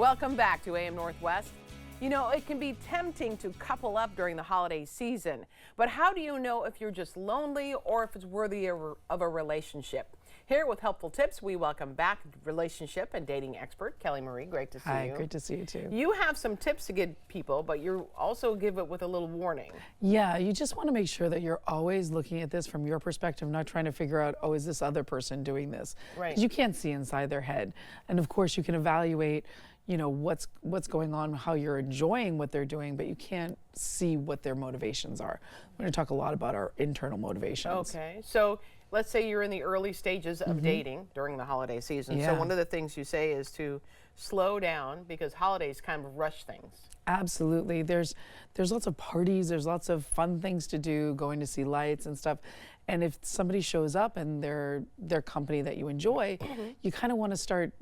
Welcome back to AM Northwest. You know, it can be tempting to couple up during the holiday season, but how do you know if you're just lonely or if it's worthy of a relationship? Here with helpful tips, we welcome back relationship and dating expert Kelly Marie. Great to see you. Hi, great to see you too. You have some tips to give people, but you also give it with a little warning. Yeah, you just want to make sure that you're always looking at this from your perspective, not trying to figure out, oh, is this other person doing this? Right. 'Cause you can't see inside their head. And of course you can evaluate, you know, what's going on, how you're enjoying what they're doing, but you can't see what their motivations are. We're going to talk a lot about our internal motivations. Okay, so let's say you're in the early stages of dating during the holiday season. Yeah. So one of the things you say is to slow down because holidays kind of rush things. Absolutely. There's lots of parties, there's lots of fun things to do, going to see lights and stuff. And if somebody shows up and they're company that you enjoy, you kind of want to start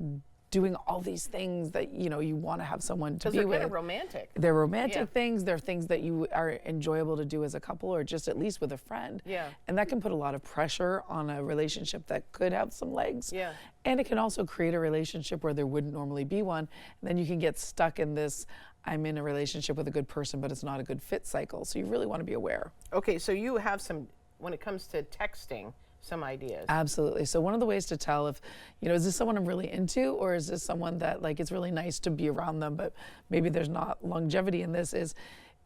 doing all these things that, you know, you want to have someone to be with. Because they're kind of romantic. They're romantic things. They're things that you are enjoyable to do as a couple or just at least with a friend. Yeah. And that can put a lot of pressure on a relationship that could have some legs. Yeah. And it can also create a relationship where there wouldn't normally be one. And then you can get stuck in this, I'm in a relationship with a good person, but it's not a good fit cycle. So you really want to be aware. Okay, so you have some, when it comes to texting, some ideas. Absolutely. So one of the ways to tell if, you know, is this someone I'm really into or is this someone that like it's really nice to be around them, but maybe there's not longevity in this is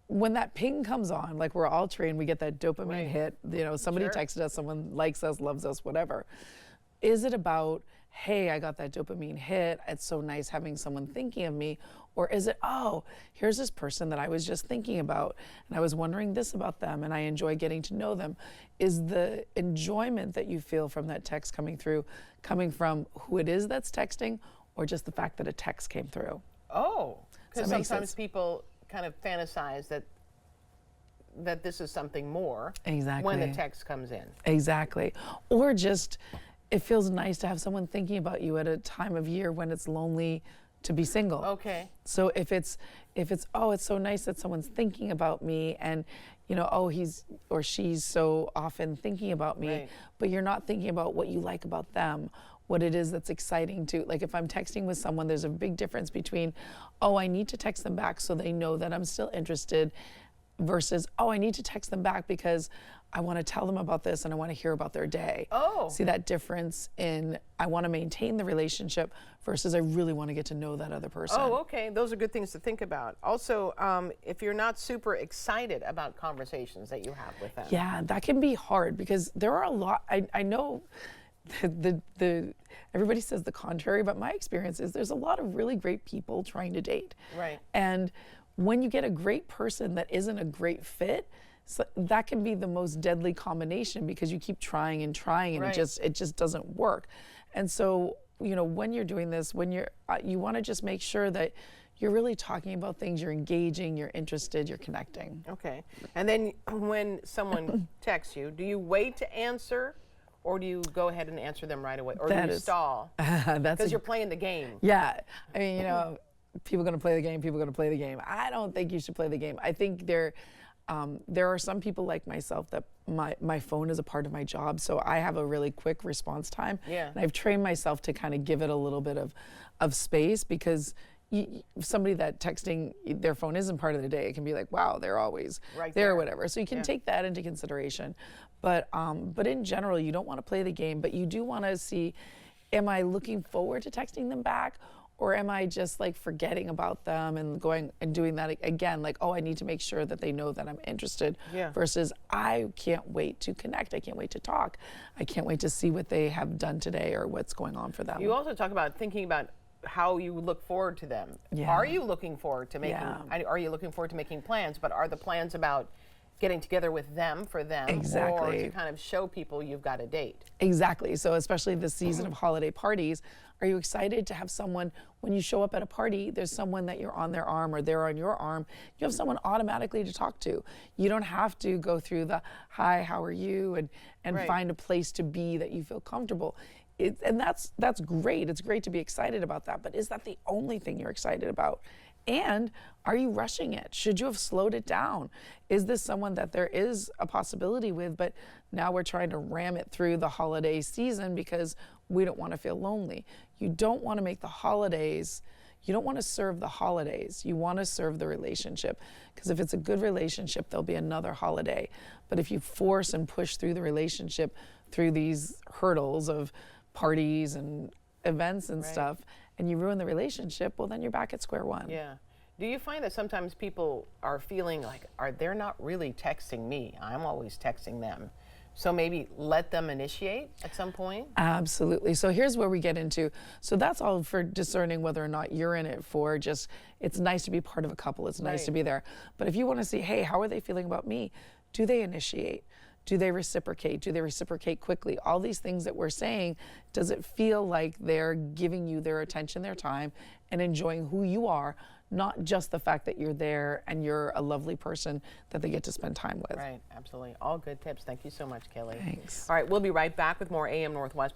when that ping comes on, like we're all trained, we get that dopamine hit, you know, somebody texted us, someone likes us, loves us, whatever. Is it about, hey, I got that dopamine hit, it's so nice having someone thinking of me? Or is it, oh, here's this person that I was just thinking about and I was wondering this about them and I enjoy getting to know them? Is the enjoyment that you feel from that text coming through coming from who it is that's texting or just the fact that a text came through? Oh, because Does that make sometimes sense? people kind of fantasize that this is something more Exactly. when the text comes in. Exactly. Or just, it feels nice to have someone thinking about you at a time of year when it's lonely to be single. Okay. So if it's, oh, it's so nice that someone's thinking about me and, you know, oh, he's or she's so often thinking about me, Right. but you're not thinking about what you like about them, what it is that's exciting to, like if I'm texting with someone, there's a big difference between, oh, I need to text them back so they know that I'm still interested versus, oh, I need to text them back because I want to tell them about this and I want to hear about their day. Oh. See that difference in I want to maintain the relationship versus I really want to get to know that other person. Oh, okay. Those are good things to think about. Also, if you're not super excited about conversations that you have with them. Yeah, that can be hard because there are a lot, I know everybody says the contrary, but my experience is there's a lot of really great people trying to date. Right. And when you get a great person that isn't a great fit, so that can be the most deadly combination because you keep trying and trying and Right. it just doesn't work. And so, you know, when you're doing this, when you're you want to just make sure that you're really talking about things, you're engaging, you're interested, you're connecting. Okay. And then when someone texts you, do you wait to answer or do you go ahead and answer them right away? Or do you stall? That's Because you're playing the game. Yeah, I mean, you know, people going to play the game, people going to play the game. I don't think you should play the game. I think there are some people like myself that my phone is a part of my job, so I have a really quick response time. Yeah. And I've trained myself to kind of give it a little bit of space because somebody that texting their phone isn't part of the day, it can be like, wow, they're always Right there there. or whatever. So you can take that into consideration. But in general, you don't want to play the game, but you do want to see, am I looking forward to texting them back? Or am I just like forgetting about them and going and doing that again? Like, oh, I need to make sure that they know that I'm interested versus I can't wait to connect. I can't wait to talk. I can't wait to see what they have done today or what's going on for them. You also talk about thinking about how you look forward to them. Yeah. Are you looking forward to making, Yeah. are you looking forward to making plans, but are the plans about getting together with them for them or Exactly. to kind of show people you've got a date? Exactly. So especially this season of holiday parties, are you excited to have someone, when you show up at a party, there's someone that you're on their arm or they're on your arm, you have someone automatically to talk to. You don't have to go through the, hi, how are you, and Right. find a place to be that you feel comfortable. And that's great. It's great to be excited about that. But is that the only thing you're excited about? And are you rushing it? Should you have slowed it down? Is this someone that there is a possibility with, but now we're trying to ram it through the holiday season because we don't want to feel lonely? You don't want to make the holidays You don't want to serve the holidays. You want to serve the relationship, because if it's a good relationship, there'll be another holiday. But if you force and push through the relationship through these hurdles of parties and events and stuff, and you ruin the relationship, well, then you're back at square one. Yeah. Do you find that sometimes people are feeling like, they're not really texting me? I'm always texting them. So maybe let them initiate at some point? Absolutely. So here's where we get into, so that's all for discerning whether or not you're in it for just, it's nice to be part of a couple. It's nice to be there. But if you want to see, hey, how are they feeling about me? Do they initiate? Do they reciprocate? Do they reciprocate quickly? All these things that we're saying, does it feel like they're giving you their attention, their time, and enjoying who you are, not just the fact that you're there and you're a lovely person that they get to spend time with. Right, absolutely. All good tips. Thank you so much, Kelly. Thanks. All right, we'll be right back with more AM Northwest